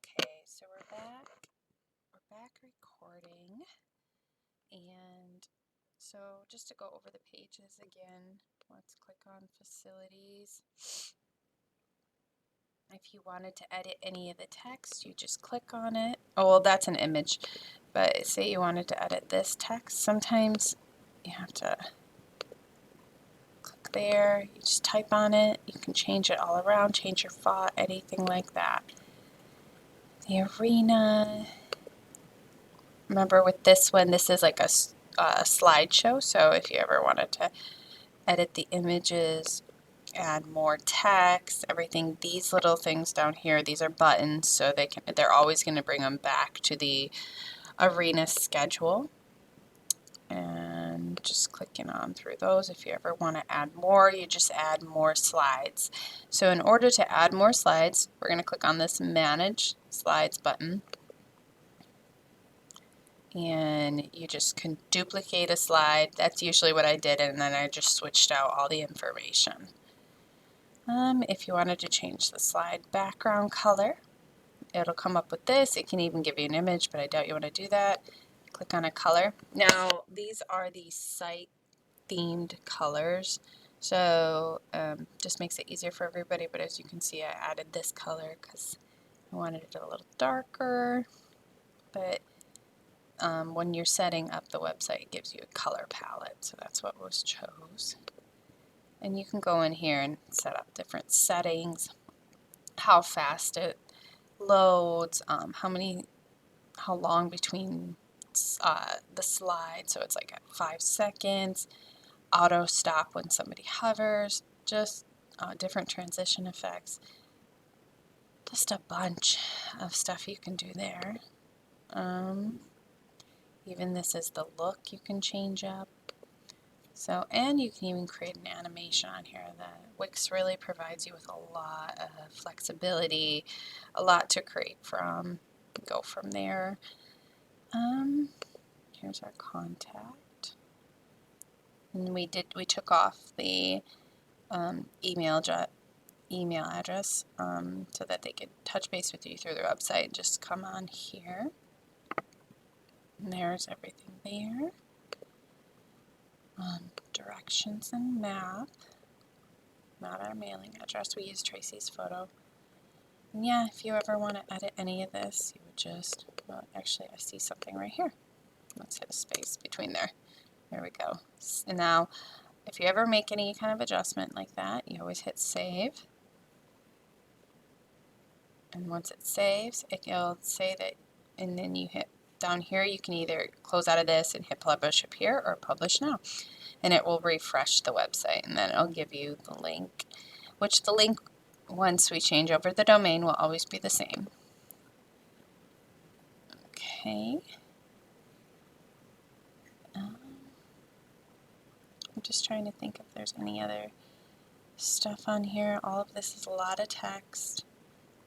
Okay, so we're back recording, and so just to go over the pages again, let's click on facilities. If you wanted to edit any of the text, you just click on it. Oh, well, that's an image, but say you wanted to edit this text, sometimes you have to click there, you just type on it, you can change it all around, change your font, anything like that. The arena. Remember with this one, this is like a slideshow, so if you ever wanted to edit the images, add more text, everything, these little things down here, these are buttons, so they're always going to bring them back to the arena schedule. And just clicking on through those. If you ever want to add more, you just add more slides. So in order to add more slides, we're going to click on this Manage Slides button. And you just can duplicate a slide. That's usually what I did, and then I just switched out all the information. If you wanted to change the slide background color, it'll come up with this. It can even give you an image, but I doubt you want to do that. Click on a color. Now, these are the site themed colors, so just makes it easier for everybody, but as you can see, I added this color because I wanted it a little darker, but when you're setting up the website, it gives you a color palette, so that's what was chose. And you can go in here and set up different settings, how fast it loads, how long between the slide, so it's like at 5 seconds, auto stop when somebody hovers, just different transition effects, just a bunch of stuff you can do there. Even this is the look you can change up. So, and you can even create an animation on here. The Wix really provides you with a lot of flexibility, a lot to create from. Go from there. Here's our contact. And we took off the email address so that they could touch base with you through their website. Just come on here. And there's everything there. Directions and map. Not our mailing address. We use Tracy's photo. And yeah, if you ever want to edit any of this, you would just, well, actually, I see something right here. Let's hit a space between there. There we go. And now, if you ever make any kind of adjustment like that, you always hit save. And once it saves, it'll say that, and then you hit down here, you can either close out of this and hit publish up here or publish now. And it will refresh the website, and then it'll give you the link, which the link, once we change over the domain, will always be the same. Okay. I'm just trying to think if there's any other stuff on here. All of this is a lot of text.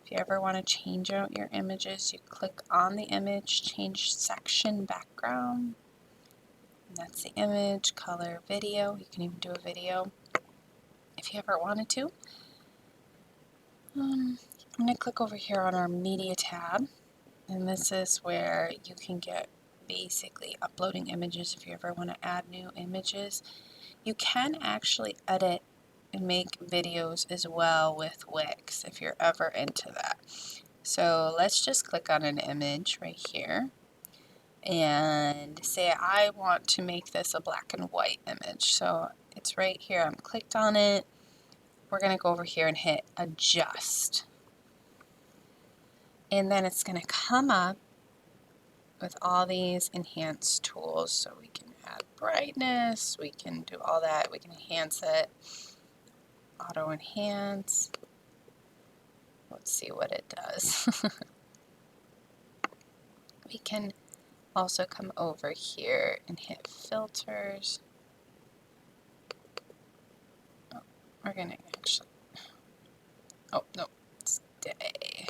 If you ever want to change out your images, you click on the image, change section background. And that's the image, color, video. You can even do a video if you ever wanted to. I'm going to click over here on our media tab, and this is where you can get basically uploading images if you ever want to add new images. You can actually edit and make videos as well with Wix if you're ever into that. So let's just click on an image right here and say I want to make this a black and white image. So it's right here. I'm clicked on it. We're going to go over here and hit adjust. And then it's going to come up with all these enhance tools. So we can add brightness, we can do all that, we can enhance it, auto enhance. Let's see what it does. We can also come over here and hit filters. Oh, we're going to actually, oh, no, stay.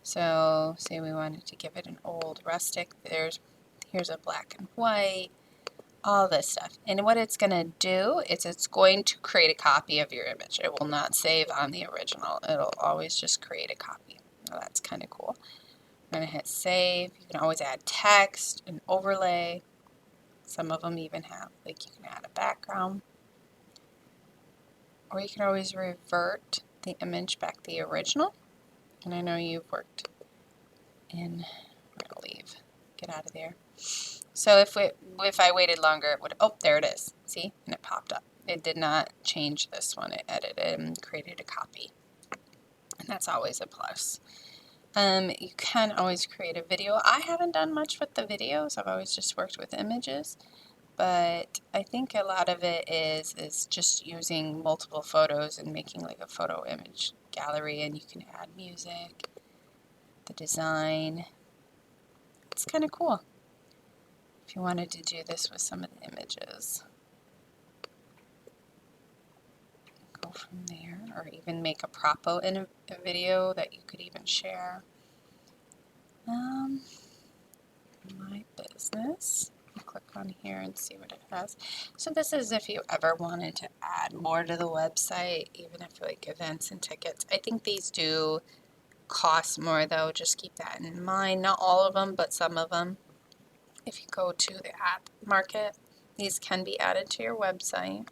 So say we wanted to give it an old rustic, here's a black and white, all this stuff. And what it's going to do is it's going to create a copy of your image. It will not save on the original. It'll always just create a copy. Now that's kind of cool. I'm going to hit save. You can always add text and overlay. Some of them even have, like, you can add a background. Or you can always revert the image back to the original. And I know you've worked in, I'm going to leave, get out of there. So if I waited longer, it would, oh, there it is. See? And it popped up. It did not change this one. It edited and created a copy. And that's always a plus. You can always create a video. I haven't done much with the videos. I've always just worked with images. But I think a lot of it is just using multiple photos and making like a photo image gallery, and you can add music, the design. It's kind of cool if you wanted to do this with some of the images. Go from there, or even make a propo in a video that you could even share. My business. Click on here and see what it has. So this is if you ever wanted to add more to the website, even if like events and tickets. I think these do cost more though, just keep that in mind. Not all of them, but some of them. If you go to the app market, these can be added to your website.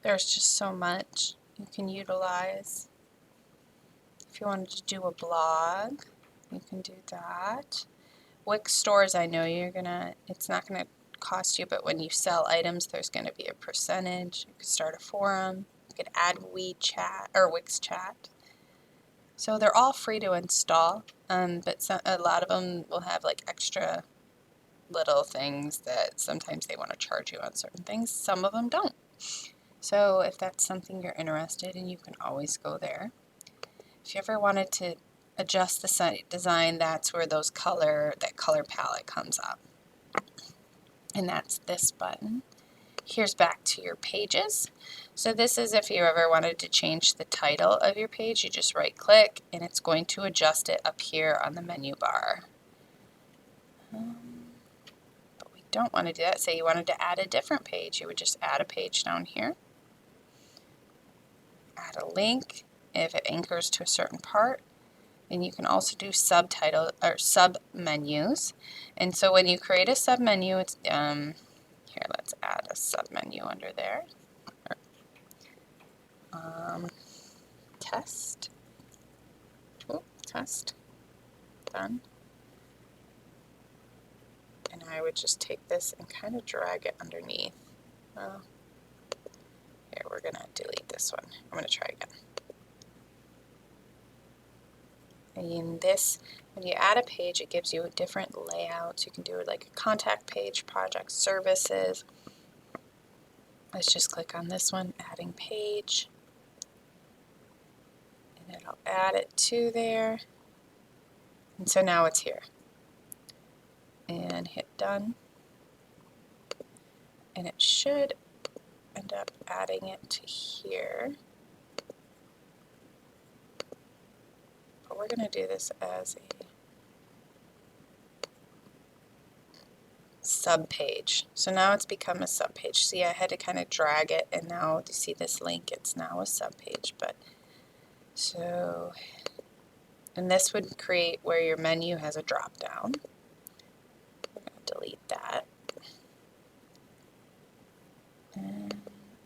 There's just so much you can utilize. If you wanted to do a blog, you can do that. Wix stores, I know it's not gonna cost you, but when you sell items, there's gonna be a percentage. You could start a forum. You could add WeChat or Wix chat. So they're all free to install, but a lot of them will have like extra little things that sometimes they want to charge you on certain things. Some of them don't. So if that's something you're interested in, you can always go there. If you ever wanted to adjust the site design, that's where that color palette comes up. And that's this button. Here's back to your pages. So this is if you ever wanted to change the title of your page, you just right click and it's going to adjust it up here on the menu bar. But we don't want to do that. Say you wanted to add a different page, you would just add a page down here. Add a link if it anchors to a certain part. And you can also do subtitle or sub menus. And so when you create a sub menu, it's here, let's add a sub menu under there. Test. Oh, test. Done. And I would just take this and kind of drag it underneath. Here, we're going to delete this one. I'm going to try again. In this, when you add a page, it gives you a different layout. You can do it like a contact page, project services. Let's just click on this one, adding page. And it'll add it to there. And so now it's here. And hit done. And it should end up adding it to here. But we're going to do this as a sub page. So now it's become a sub page. See, I had to kind of drag it, and now you see this link, it's now a sub page. But so, and this would create where your menu has a drop down. I'm going to delete that. And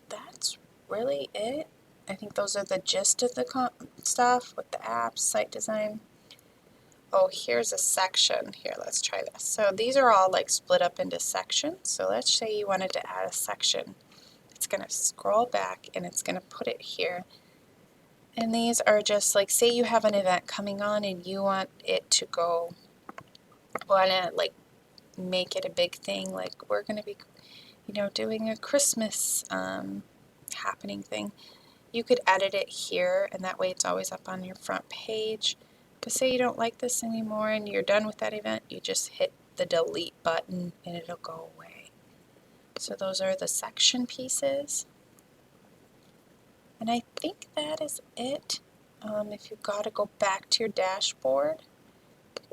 that's really it. I think those are the gist of the stuff with the apps, site design. Oh, here's a section. Here, let's try this. So these are all like split up into sections. So let's say you wanted to add a section. It's going to scroll back and it's going to put it here. And these are just like, say you have an event coming on and you want it to go, want to like make it a big thing. Like we're going to be, doing a Christmas happening thing. You could edit it here, and that way it's always up on your front page. But say you don't like this anymore and you're done with that event, you just hit the delete button and it'll go away. So those are the section pieces. And I think that is it. If you've got to go back to your dashboard,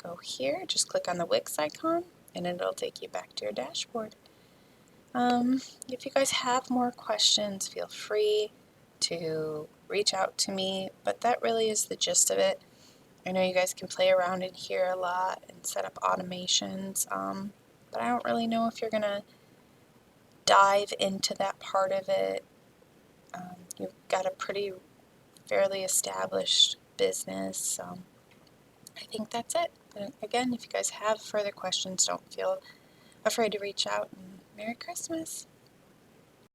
go here, just click on the Wix icon, and it'll take you back to your dashboard. If you guys have more questions, feel free to reach out to me. But that really is the gist of it. I know you guys can play around in here a lot and set up automations, but I don't really know if you're going to dive into that part of it. You've got a pretty fairly established business, so I think that's it. But again, if you guys have further questions, don't feel afraid to reach out, and Merry Christmas.